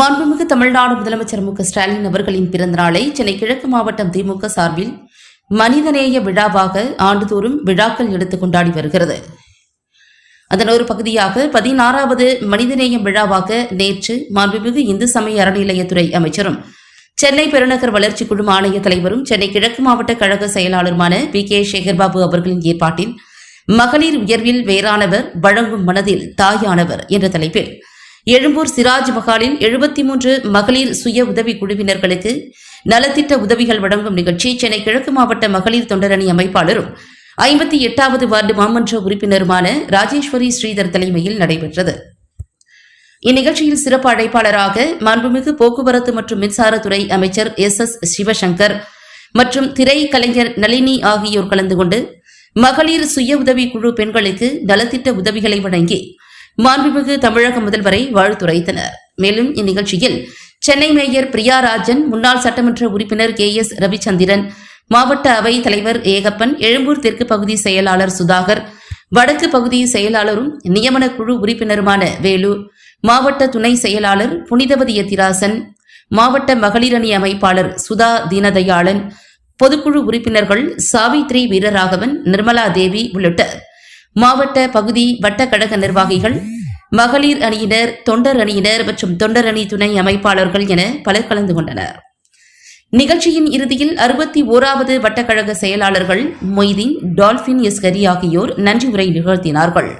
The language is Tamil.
மாண்புமிகு தமிழ்நாடு முதலமைச்சர் மு.க.ஸ்டாலின் அவர்களின் பிறந்த நாளை சென்னை கிழக்கு மாவட்டம் திமுக சார்பில் மனிதநேய விழாவாக ஆண்டுதோறும் விழாக்கள் எடுத்து கொண்டாடி வருகிறது. அதன் ஒரு பகுதியாக 16வது மனிதநேயம் விழாவாக நேற்று மாண்புமிகு இந்து சமய அறநிலையத்துறை அமைச்சரும் சென்னை பெருநகர் வளர்ச்சி குழு ஆணைய தலைவரும் சென்னை கிழக்கு மாவட்ட கழக செயலாளருமான பி.கே. சேகர்பாபு அவர்களின் ஏற்பாட்டில் மகளிர் உயர்வில் வேறானவர் வழங்கும் மனதில் தாயானவர் என்ற தலைப்பில் எழும்பூர் சிராஜ் மஹாலில் 73 மகளிர் சுய உதவி குழுவினர்களுக்கு நலத்திட்ட உதவிகள் வழங்கும் நிகழ்ச்சி சென்னை கிழக்கு மாவட்ட மகளிர் தொண்டரணி அமைப்பாளரும் 58வது வார்டு மாமன்ற உறுப்பினருமான ராஜேஸ்வரி ஸ்ரீதர் தலைமையில் நடைபெற்றது. இந்நிகழ்ச்சியில் சிறப்பு அழைப்பாளராக மாண்புமிகு போக்குவரத்து மற்றும் மின்சாரத்துறை அமைச்சர் எஸ். சிவசங்கர் மற்றும் திரை கலைஞர் நளினி ஆகியோர் கலந்து கொண்டு மகளிர் சுய உதவி குழு பெண்களுக்கு நலத்திட்ட உதவிகளை வழங்கி மாண்புமிகு தமிழக முதல்வரை வாழ்த்துரைத்தனர். மேலும் இந்நிகழ்ச்சியில் சென்னை மேயர் பிரியாராஜன், முன்னாள் சட்டமன்ற உறுப்பினர் கே.எஸ். ரவிச்சந்திரன், மாவட்ட அவை தலைவர் ஏகப்பன், எழும்பூர் தெற்கு பகுதி செயலாளர் சுதாகர், வடக்கு பகுதி செயலாளரும் நியமன குழு உறுப்பினருமான வேலு, மாவட்ட துணை செயலாளர் புனிதவதி யத்திராசன், மாவட்ட மகளிரணி அமைப்பாளர் சுதா தீனதயாளன், பொதுக்குழு உறுப்பினர்கள் சாவித்ரி வீரராகவன், நிர்மலா தேவி உள்ளிட்ட மாவட்ட பகுதி வட்ட கழக நிர்வாகிகள், மகளிர் அணியினர், தொண்டர் அணியினர் மற்றும் தொண்டர் அணி துணை அமைப்பாளர்கள் என பலர் கலந்து கொண்டனர். நிகழ்ச்சியின் இறுதியில் 61வது வட்டக்கழக செயலாளர்கள் மொய்தீன், டால்பின் எஸ். கரி ஆகியோர் நன்றி உரை நிகழ்த்தினார்கள்.